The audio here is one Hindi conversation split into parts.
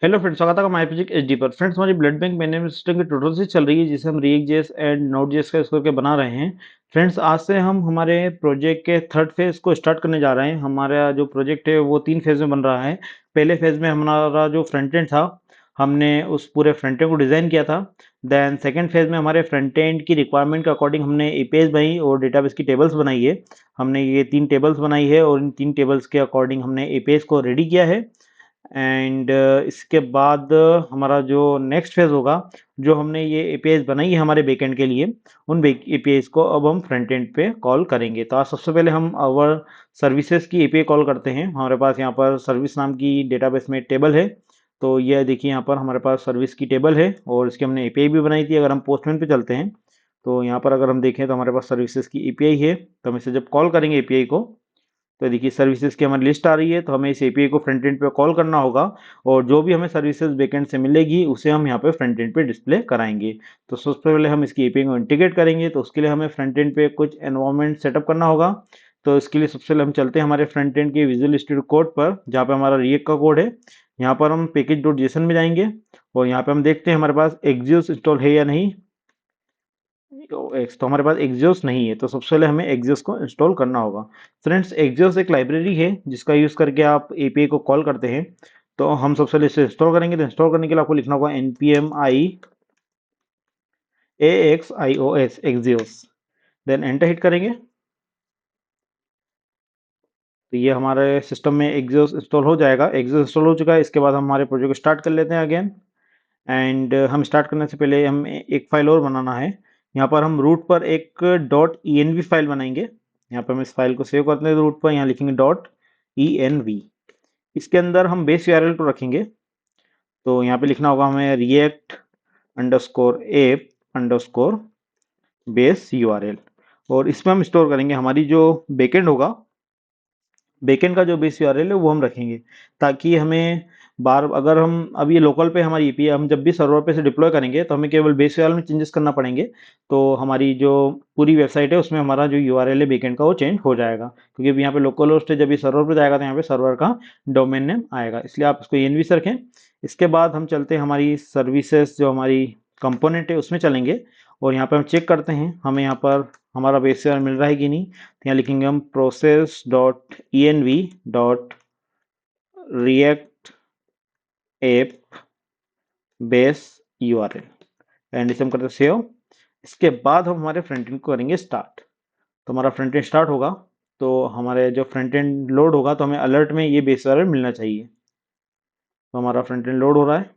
हेलो फ्रेंड्स, स्वागत है माय फिजिक्स एचडी पर। फ्रेंड्स, हमारी ब्लड बैंक मैनेजमेंट सिस्टम की ट्यूटोरियल से चल रही है जिसे हम react JS and node JS का इसको करके बना रहे हैं। फ्रेंड्स, आज से हम हमारे प्रोजेक्ट के थर्ड फेज को स्टार्ट करने जा रहे हैं। हमारा जो प्रोजेक्ट है वो 3 फेज में बन रहा है। पहले फेज में हमारा जो फ्रंट एंड था, हमने उस पूरे फ्रंट एंड को डिजाइन किया था। देन सेकंड फेज में हमारे फ्रंट एंड की रिक्वायरमेंट के अकॉर्डिंग हमने एपीआईज बनाई और डेटाबेस की टेबल्स बनाई है। हमने ये 3 टेबल्स बनाई है और इन 3 टेबल्स के अकॉर्डिंग हमने एपीआईज को रेडी किया है। एंड इसके बाद हमारा जो नेक्स्ट फेज होगा, जो हमने ये एपीआईज बनाई है हमारे बैकएंड के लिए, उन एपीआईज को अब हम फ्रंट एंड पे कॉल करेंगे। तो आज सबसे पहले हम आवर सर्विसेज की एपीआई कॉल करते हैं। हमारे पास यहाँ पर सर्विस नाम की डेटाबेस में टेबल है। तो ये देखिए, यहाँ पर हमारे पास सर्विस की टेबल है और इसकी हमने एपीआई भी बनाई थी। अगर हम पोस्टमैन पे चलते हैं तो यहाँ पर अगर हम देखें तो हमारे पास सर्विसेज की एपीआई है। तो हम इसे जब कॉल करेंगे एपीआई को, तो देखिए सर्विसेज की हमारी लिस्ट आ रही है। तो हमें इस एपीआई को फ्रंट एंड पे कॉल करना होगा और जो भी हमें सर्विसेज बैकएंड से मिलेगी उसे हम यहाँ पे फ्रंट एंड पे डिस्प्ले कराएंगे। तो सबसे पहले हम इसकी एपीआई को इंटीग्रेट करेंगे। तो उसके लिए हमें फ्रंट एंड पे कुछ एनवायरनमेंट सेटअप करना होगा। तो इसके लिए सबसे पहले हम चलते हैं हमारे फ्रंट एंड के विजुअल स्टूडियो कोड पर, जहाँ पे हमारा रिएक्ट का कोड है। यहाँ पर हम पैकेज डॉट जेसन में जाएंगे और यहाँ पे हम देखते हैं हमारे पास एक्सियोस इंस्टॉल है या नहीं। तो हमारे पास एक्सियोस नहीं है, तो सबसे पहले हमें एक्सियोस को इंस्टॉल करना होगा। फ्रेंड्स, एक्सियोस एक लाइब्रेरी है जिसका यूज करके आप एपीआई को कॉल करते हैं। तो हम सबसे पहले इसे इंस्टॉल करेंगे। तो इंस्टॉल करने के लिए आपको लिखना होगा npm i AXIOS Axios, then enter hit करेंगे। तो ये हमारे सिस्टम में एक्सियोस इंस्टॉल हो जाएगा। एक्सियोस इंस्टॉल हो चुका है। इसके बाद हम हमारे प्रोजेक्ट को स्टार्ट कर लेते हैं अगेन। एंड हम स्टार्ट करने से पहले हम एक फाइल और बनाना है। यहाँ पर हम रूट पर एक डॉट env फाइल बनाएंगे। यहाँ पर हम इस फाइल को सेव करते हैं रूट पर, यहाँ लिखेंगे डॉट env। इसके अंदर हम बेस यूआरएल को रखेंगे। तो यहाँ पे लिखना होगा हमें react underscore app underscore base URL. और इसमें हम स्टोर करेंगे हमारी जो बैकएंड होगा, बैकएंड का जो बेस यूआरएल है वो हम रखेंगे, ताकि हमें बार अगर हम अब ये लोकल पे हमारी एपीआई हम जब भी सर्वर पे से डिप्लॉय करेंगे तो हमें केवल बेस यूआरएल में चेंजेस करना पड़ेंगे। तो हमारी जो पूरी वेबसाइट है उसमें हमारा जो यूआरएल है बैकएंड का वो चेंज हो जाएगा, क्योंकि अभी यहाँ पे लोकल होस्ट है। जब ये सर्वर पे जाएगा तो यहाँ पे सर्वर का डोमेन नेम आएगा, इसलिए आप इसको एनवी से रखें। इसके बाद हम चलते हैं हमारी सर्विसेज जो हमारी कंपोनेंट है उसमें चलेंगे और यहाँ पे हम चेक करते हैं हमें यहाँ पर हमारा बेस यूआरएल मिल रहा है कि नहीं। तो यहाँ लिखेंगे हम process dot env dot react app base URL, and इसे हम करते हैं सेव। इसके बाद हम हमारे फ्रंट एंड को करेंगे स्टार्ट। तो हमारा फ्रंट एंड स्टार्ट होगा, तो हमारे जो फ्रंट एंड लोड होगा तो हमें अलर्ट में ये बेस यूआरएल मिलना चाहिए। तो हमारा फ्रंट एंड लोड हो रहा है।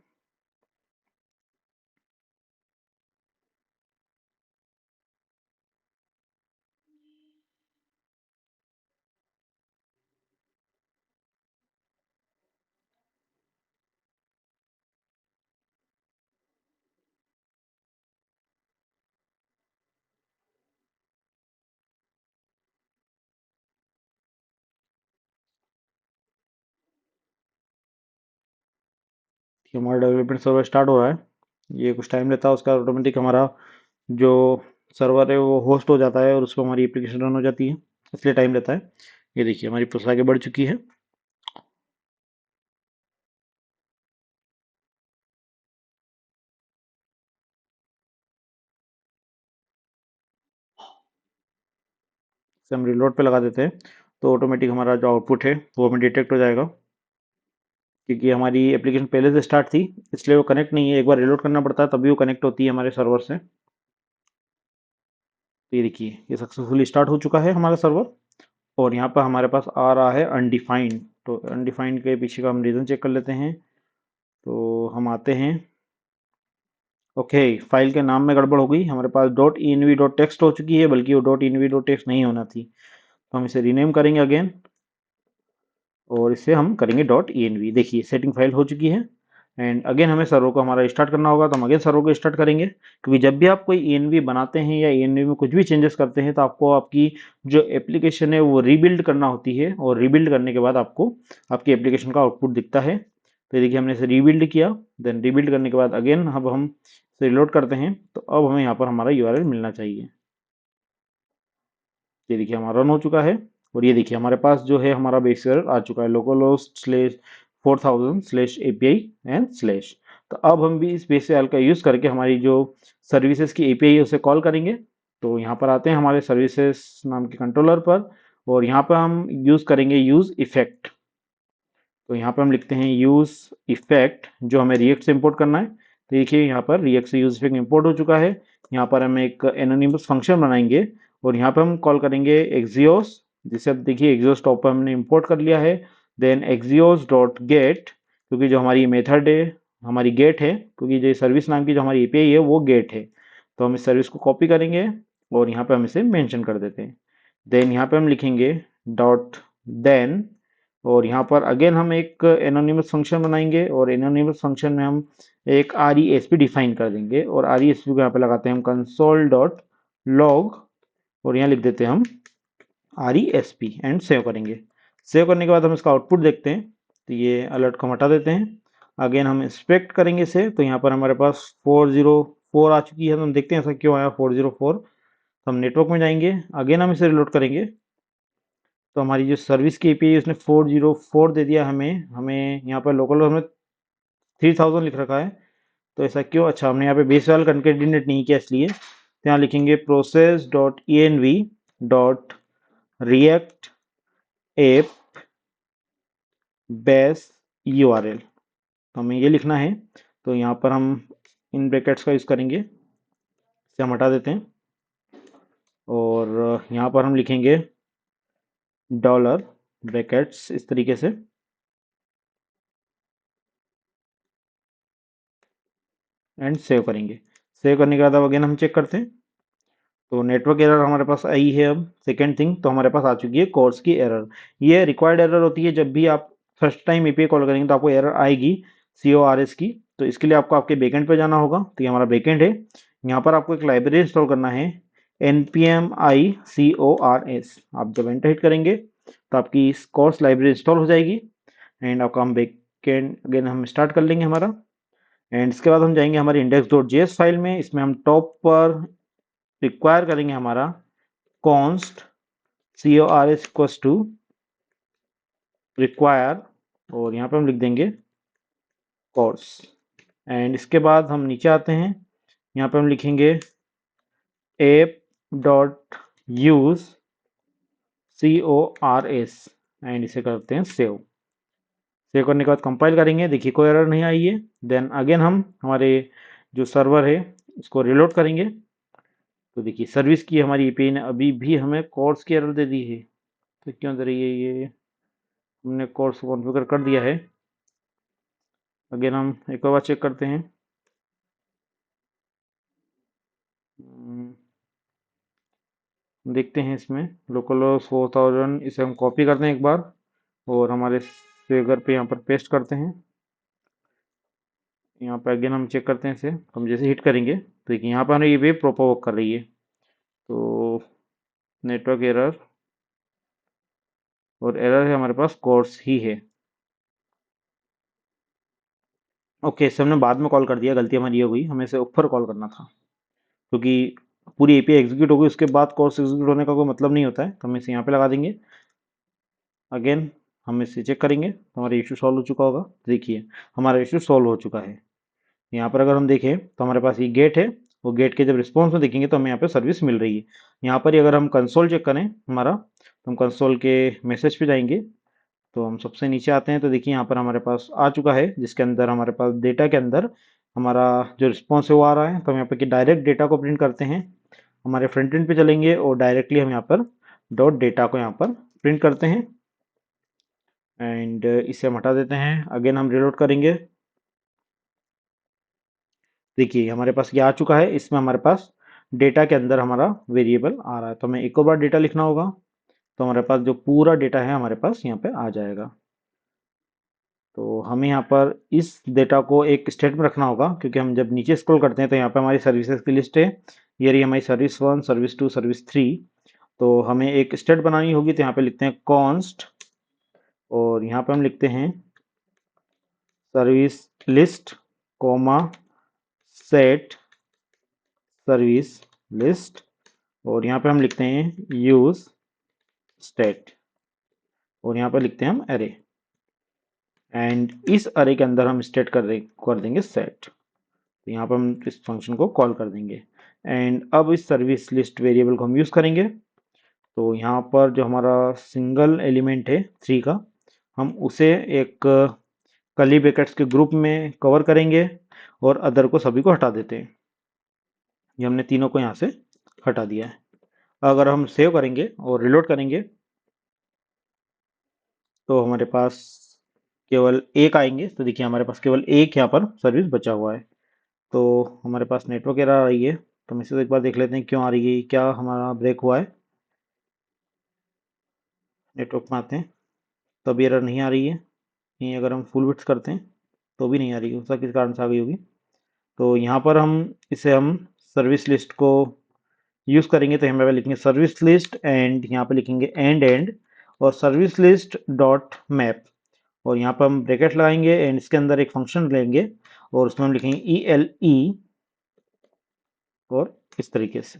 कि हमारा डेवलपमेंट सर्वर स्टार्ट हो रहा है। ये कुछ टाइम लेता है, उसका ऑटोमेटिक हमारा जो सर्वर है वो होस्ट हो जाता है और उस पर हमारी एप्लीकेशन रन हो जाती है, इसलिए टाइम लेता है। ये देखिए हमारी प्रोसेस आगे बढ़ चुकी है। से हम रिलोड पे लगा देते हैं तो ऑटोमेटिक हमारा जो आउटपुट है वो हमें डिटेक्ट हो जाएगा, क्योंकि हमारी एप्लीकेशन पहले से स्टार्ट थी इसलिए वो कनेक्ट नहीं है। एक बार रिलोड करना पड़ता है तभी वो कनेक्ट होती है हमारे सर्वर से। तो ये देखिए ये सक्सेसफुली स्टार्ट हो चुका है हमारा सर्वर और यहाँ पर हमारे पास आ रहा है अनडिफाइंड। तो अनडिफाइंड के पीछे का हम रीज़न चेक कर लेते हैं। तो हम आते हैं, ओके, फाइल के नाम में गड़बड़ हो गई। हमारे पास डॉट env डॉट टेक्स्ट हो चुकी है, बल्कि वो डॉट env डॉट टेक्स्ट नहीं होना थी। तो हम इसे रीनेम करेंगे अगेन और इसे हम करेंगे डॉट env। देखिए सेटिंग फाइल हो चुकी है। एंड अगेन हमें सर्वर को हमारा स्टार्ट करना होगा, तो हम अगेन सर्वर को स्टार्ट करेंगे, क्योंकि जब भी आप कोई env बनाते हैं या env में कुछ भी चेंजेस करते हैं तो आपको आपकी जो एप्लीकेशन है वो रीबिल्ड करना होती है और रीबिल्ड करने के बाद आपको आपकी एप्लीकेशन का आउटपुट दिखता है। तो ये देखिए हमने इसे रीबिल्ड किया। देन रीबिल्ड करने के बाद अगेन अब हम इसे रिलोड करते हैं तो अब हमें यहाँ पर हमारा यूआरएल मिलना चाहिए। ये देखिए हमारा रन हो चुका है और ये देखिए हमारे पास जो है हमारा बेस यूआरएल आ चुका है, लोकल होस्ट स्लेश 4000/API/। तो अब हम भी इस बेस वाल का यूज़ करके हमारी जो सर्विसेज की एपीआई है उसे कॉल करेंगे। तो यहाँ पर आते हैं हमारे सर्विसेज नाम के कंट्रोलर पर, और यहाँ पर हम यूज़ करेंगे यूज़ इफेक्ट। तो यहाँ पर हम लिखते हैं यूज़ इफेक्ट, जो हमें रिएक्ट से इंपोर्ट करना है। तो देखिए यहाँ पर रिएक्ट से यूज़ इफेक्ट इंपोर्ट हो चुका है। यहाँ पर हम एक एनोनिमस फंक्शन बनाएंगे और यहाँ पर हम कॉल करेंगे एक्सियोस, जिसे अब देखिए एक्सियोस टॉप पर हमने इंपोर्ट कर लिया है। देन एक्सियोस डॉट गेट, क्योंकि जो हमारी मेथड है हमारी गेट है, क्योंकि जो सर्विस नाम की जो हमारी एपीआई है वो गेट है। तो हम इस सर्विस को कॉपी करेंगे और यहाँ पर हम इसे मेंशन कर देते हैं। देन यहाँ पे हम लिखेंगे डॉट देन, और यहाँ पर अगेन हम एक एनोनिमस फंक्शन बनाएंगे और एनोनिमस फंक्शन में हम एक R E S P define कर देंगे, और आर ई एस पी को यहाँ पे लगाते हैं हम कंसोल डॉट लॉग, और यहाँ लिख देते हैं हम R E S P and save करेंगे। सेव करने के बाद हम इसका आउटपुट देखते हैं। तो ये अलर्ट को हम हटा देते हैं। अगेन हम इंस्पेक्ट करेंगे इसे, तो यहाँ पर हमारे पास 404 आ चुकी है। तो हम देखते हैं ऐसा क्यों आया 404। तो हम नेटवर्क में जाएंगे, अगेन हम इसे रिलोड करेंगे। तो हमारी जो सर्विस की एपीआई उसने 404 दे दिया हमें हमें यहाँ पर लोकल हमें 3000 लिख रखा है। तो ऐसा क्यों? अच्छा, हमने यहाँ पे बेस वाला कंकेटिनेट नहीं किया इसलिए। तो यहाँ लिखेंगे process dot E N V dot react app base U R L. तो हमें ये लिखना है। तो यहाँ पर हम इन ब्रैकेट्स का यूज़ करेंगे, इसे हम हटा देते हैं, और यहाँ पर हम लिखेंगे डॉलर ब्रैकेट्स इस तरीके से, एंड सेव करेंगे। सेव करने के बाद अब अगेन हम चेक करते हैं। तो नेटवर्क एरर हमारे पास आई है। अब सेकेंड थिंग तो हमारे पास आ चुकी है कोर्स की एरर। ये रिक्वायर्ड एरर होती है जब भी आप फर्स्ट टाइम एपीआई कॉल करेंगे तो आपको एरर आएगी CORS की। तो इसके लिए आपको आपके बैकएंड पे जाना होगा। तो ये हमारा बैकएंड है। यहाँ पर आपको एक लाइब्रेरी इंस्टॉल करना है npm i-cors। आप जब एंटर हिट करेंगे तो आपकी इस कोर्स लाइब्रेरी इंस्टॉल हो जाएगी, एंड आपका हम बैकएंड अगेन हम स्टार्ट कर लेंगे हमारा। एंड इसके बाद हम जाएंगे हमारी index.js फाइल में। इसमें हम टॉप पर रिक्वायर करेंगे हमारा const CORS equals to require, और यहाँ पे हम लिख देंगे कोर्स। एंड इसके बाद हम नीचे आते हैं, यहाँ पे हम लिखेंगे app dot use CORS, and इसे करते हैं सेव। सेव करने के बाद कंपाइल करेंगे, देखिए कोई एरर नहीं आई है। देन अगेन हम हमारे जो सर्वर है इसको रिलोड करेंगे। तो देखिए सर्विस की हमारी एपीआई ने अभी भी हमें कोर्स की एरर दे दी है। तो क्यों दे रही है ये? हमने कोर्स कॉन्फ़िगर कर दिया है। अगेन हम एक और बार चेक करते हैं। देखते हैं इसमें लोकल 4000, इसे हम कॉपी करते हैं एक बार और हमारे फिगर पे यहाँ पर पेस्ट करते हैं। यहाँ पर अगेन हम चेक करते हैं इसे। हम जैसे हिट करेंगे तो देखिए यहाँ पर हमें ये वेव प्रोपोग कर रही है। तो नेटवर्क एरर, और एरर है हमारे पास कोर्स ही है। ओके, इसे हमने बाद में कॉल कर दिया, गलती हमारी ये हुई, हमें इसे ऊपर कॉल करना था, क्योंकि पूरी एपीआई एग्जीक्यूट होगी उसके बाद कोर्स एग्जीक्यूट होने का कोई मतलब नहीं होता है। तो हम इसे यहाँ पे लगा देंगे। अगेन हम इसे चेक करेंगे तो हमारा इशू सॉल्व हो चुका होगा। देखिए हमारा इशू सॉल्व हो चुका है। यहाँ पर अगर हम देखें तो हमारे पास ये गेट है, वो गेट के जब रिस्पॉन्स में देखेंगे तो हमें यहाँ पे सर्विस मिल रही है। यहाँ पर ही अगर हम कंसोल चेक करें हमारा, तो हम कंसोल के मैसेज पे जाएंगे। तो हम सबसे नीचे आते हैं तो देखिए यहाँ पर हमारे पास आ चुका है, जिसके अंदर हमारे पास डेटा के अंदर हमारा जो रिस्पॉन्स है वो आ रहा है। तो हम यहाँ पे डायरेक्ट डेटा को प्रिंट करते हैं। हमारे फ्रंट एंड पे चलेंगे और डायरेक्टली हम यहाँ पर डॉट डेटा को यहाँ पर प्रिंट करते हैं, एंड इसे हम हटा देते हैं। अगेन हम रिलोड करेंगे। देखिए हमारे पास ये आ चुका है। इसमें हमारे पास डेटा के अंदर हमारा वेरिएबल आ रहा है। तो हमें एक और बार डेटा लिखना होगा, तो हमारे पास जो पूरा डेटा है हमारे पास यहाँ पे आ जाएगा। तो हमें यहाँ पर इस डेटा को एक स्टेट में रखना होगा, क्योंकि हम जब नीचे स्क्रॉल करते हैं तो यहाँ पे हमारी सर्विसेज की लिस्ट है। ये रही हमारी सर्विस 1, सर्विस 2, सर्विस 3। तो हमें एक स्टेट बनानी होगी, तो यहाँ पे लिखते हैं कॉन्स्ट, और यहाँ पे हम लिखते हैं service list comma set service list, और यहाँ पे हम लिखते हैं यूज स्टेट, और यहाँ पे लिखते हैं हम एरे। एंड इस अरे के अंदर हम स्टेट कर देंगे सेट। तो यहाँ पर हम इस फंक्शन को कॉल कर देंगे। एंड अब इस सर्विस लिस्ट वेरिएबल को हम यूज़ करेंगे। तो यहाँ पर जो हमारा सिंगल एलिमेंट है 3 का, हम उसे एक कर्ली ब्रैकेट्स के ग्रुप में कवर करेंगे और अदर को सभी को हटा देते हैं। ये हमने तीनों को यहाँ से हटा दिया है। अगर हम सेव करेंगे और रिलोड करेंगे तो हमारे पास केवल एक आएंगे। तो देखिए हमारे पास केवल एक यहाँ पर सर्विस बचा हुआ है। तो हमारे पास नेटवर्क एरर आ रही है, तो हम इसे एक बार देख लेते हैं क्यों आ रही है, क्या हमारा ब्रेक हुआ है। नेटवर्क में आते हैं, तब एरर नहीं आ रही है। यहीं अगर हम फुल बिट्स करते हैं तो भी नहीं आ रही है, उसका किस कारण से आ गई होगी। तो यहाँ पर हम सर्विस लिस्ट को यूज़ करेंगे। तो यहाँ पे लिखेंगे सर्विस लिस्ट एंड यहाँ पे लिखेंगे एंड और सर्विस लिस्ट डॉट मैप, और यहाँ पर हम ब्रैकेट लगाएंगे एंड इसके अंदर एक फंक्शन लेंगे और उसमें हम लिखेंगे ELE और इस तरीके से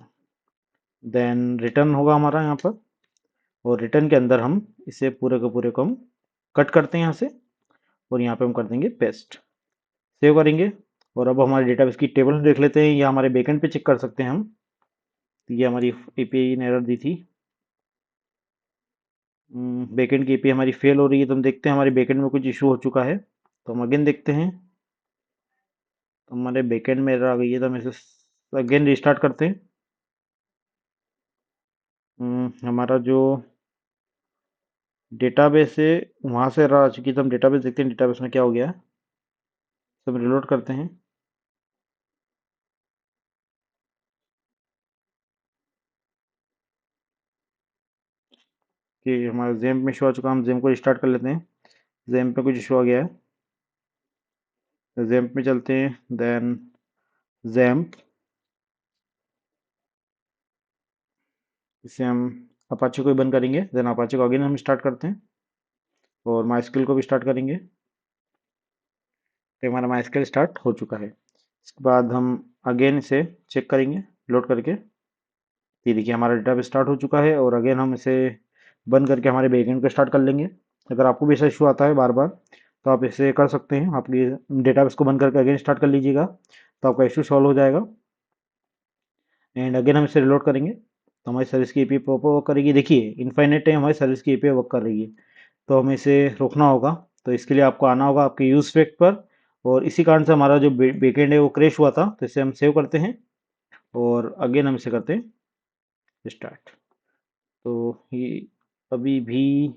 देन रिटर्न होगा हमारा यहाँ पर। और रिटर्न के अंदर हम इसे पूरे के पूरे को हम कट करते हैं यहाँ से और यहाँ पे हम कर देंगे पेस्ट। सेव करेंगे और अब हमारे डेटाबेस की टेबल देख लेते हैं या हमारे बैकएंड पे चेक कर सकते हैं हम। तो ये हमारी API ने एरर दी थी, बैकएंड की API हमारी फेल हो रही है। तो हम देखते हैं हमारे बैकएंड में कुछ इशू हो चुका है। तो हम अगेन देखते हैं, तो हमारे बैकएंड में एरर आ गई है। तो हम इसे अगेन रिस्टार्ट करते हैं। हमारा जो डेटाबेस है वहाँ से एरर आ चुकी है। तो हम डेटाबेस देखते हैं डेटाबेस में क्या हो गया है। तो हम रिलोड करते हैं। कि हमारा जेम में इशू आ चुका है, हम जेम को रिस्टार्ट कर लेते हैं। जेम पे कुछ इशू आ गया है, तो जेम में चलते हैं। देन जेम, इसे हम अपाचे को ही बंद करेंगे। देन अपाचे को अगेन हम स्टार्ट करते हैं और माइस्क्यूएल को भी स्टार्ट करेंगे। तो हमारा माइस्क्यूएल स्टार्ट हो चुका है। इसके बाद हम अगेन इसे चेक करेंगे लोड करके। ये देखिए हमारा डेटा स्टार्ट हो चुका है और अगेन हम इसे बंद करके हमारे बैकएंड को स्टार्ट कर लेंगे। अगर आपको भी ऐसा इशू आता है बार बार तो आप इसे कर सकते हैं, आपकी डेटाबेस को बंद करके अगेन स्टार्ट कर लीजिएगा तो आपका इशू सॉल्व हो जाएगा। एंड अगेन हम इसे रिलोड करेंगे तो हमारी सर्विस की API प्रॉपर वर्क करेगी। देखिए इनफाइनाइट टाइम हमारी सर्विस की API वर्क कर रही है, तो हमें इसे रोकना होगा। तो इसके लिए आपको आना होगा आपके यूज स्पेक पर, और इसी कारण से हमारा जो बैकएंड है वो क्रैश हुआ था। तो इसे हम सेव करते हैं और अगेन हम इसे करते हैं स्टार्ट। तो ये अभी भी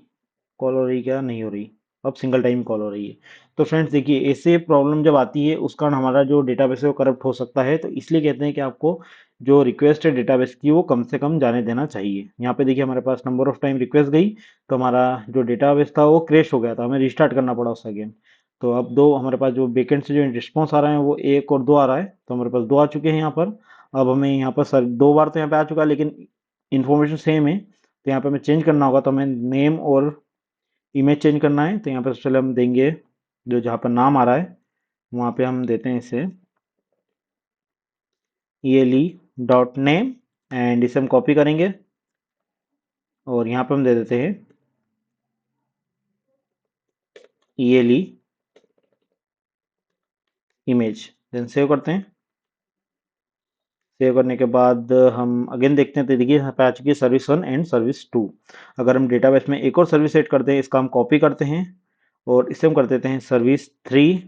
कॉल हो रही, क्या नहीं हो रही, अब सिंगल टाइम कॉल हो रही है। तो फ्रेंड्स देखिए ऐसे प्रॉब्लम जब आती है उस कारण हमारा जो डेटाबेस है वो करप्ट हो सकता है। तो इसलिए कहते हैं कि आपको जो रिक्वेस्ट है डेटाबेस की वो कम से कम जाने देना चाहिए। यहाँ पे देखिए हमारे पास नंबर ऑफ टाइम रिक्वेस्ट गई तो हमारा जो डेटाबेस था वो क्रैश हो गया था, हमें रिस्टार्ट करना पड़ा उस अगेन। तो अब दो हमारे पास जो बैकएंड से जो रिस्पॉन्स आ रहा है वो 1 और 2 आ रहा है, तो हमारे पास 2 आ चुके हैं यहाँ पर। अब हमें यहाँ पर सर 2 बार तो यहाँ पे आ चुका है लेकिन इन्फॉर्मेशन सेम है, तो यहाँ पे हमें चेंज करना होगा। तो हमें नेम और इमेज चेंज करना है। तो यहाँ पे चले हम देंगे जो जहाँ पर नाम आ रहा है वहाँ पे हम देते हैं इसे ELE.name एंड इसे हम कॉपी करेंगे और यहाँ पे हम दे देते हैं ELE इमेज। देन सेव करते हैं। सेव करने के बाद हम अगेन देखते हैं, तो देखिए यहाँ पे आ चुकी है सर्विस 1 एंड सर्विस 2। अगर हम डेटाबेस में एक और सर्विस ऐड करते हैं, इसका हम कॉपी करते हैं और इसे हम कर देते हैं सर्विस 3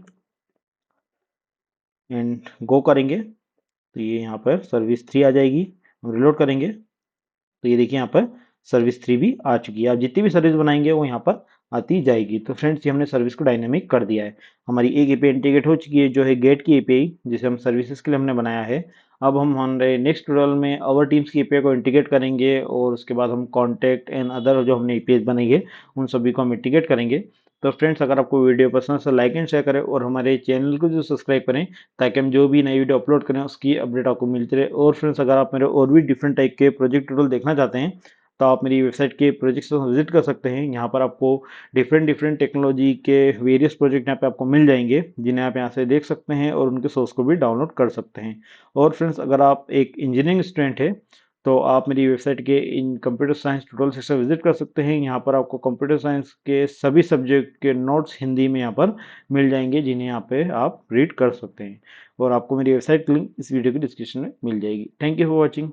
एंड गो करेंगे तो ये यहाँ पर सर्विस 3 आ जाएगी। हम रिलोड करेंगे तो ये देखिए यहाँ पर सर्विस 3 भी आ चुकी है। आप जितनी भी सर्विस बनाएंगे वो यहाँ पर आती जाएगी। तो फ्रेंड्स ये हमने सर्विस को डायनेमिक कर दिया है। हमारी एक API इंटीग्रेट हो चुकी है जो है गेट की API, जिसे हम सर्विसेज के लिए हमने बनाया है। अब हम हमारे नेक्स्ट ट्यूटोरियल में अवर टीम्स की API को इंटीग्रेट करेंगे और उसके बाद हम कॉन्टैक्ट एंड अदर जो हमने APIs बनाई है उन सभी को हम इंटीग्रेट करेंगे। तो फ्रेंड्स अगर आपको वीडियो पसंद है तो लाइक एंड शेयर करें और हमारे चैनल को जो सब्सक्राइब करें ताकि हम जो भी नई वीडियो अपलोड करें उसकी अपडेट आपको मिलती रहे। और फ्रेंड्स अगर आप मेरे और भी डिफरेंट टाइप के प्रोजेक्ट ट्यूटोरियल देखना चाहते हैं तो आप मेरी वेबसाइट के प्रोजेक्ट्स को विजिट कर सकते हैं। यहाँ पर आपको डिफरेंट डिफरेंट टेक्नोलॉजी के वेरियस प्रोजेक्ट यहाँ पे आपको मिल जाएंगे जिन्हें आप यहाँ से देख सकते हैं और उनके सोर्स को भी डाउनलोड कर सकते हैं। और फ्रेंड्स अगर आप एक इंजीनियरिंग स्टूडेंट है तो आप मेरी वेबसाइट के इन computer science tutorial section visit कर सकते हैं। यहाँ पर आपको कंप्यूटर साइंस के सभी सब्जेक्ट के नोट्स हिंदी में यहाँ पर मिल जाएंगे, जिन्हें यहाँ पे आप रीड कर सकते हैं। और आपको मेरी वेबसाइट लिंक इस वीडियो के डिस्क्रिप्शन में मिल जाएगी। Thank you for watching.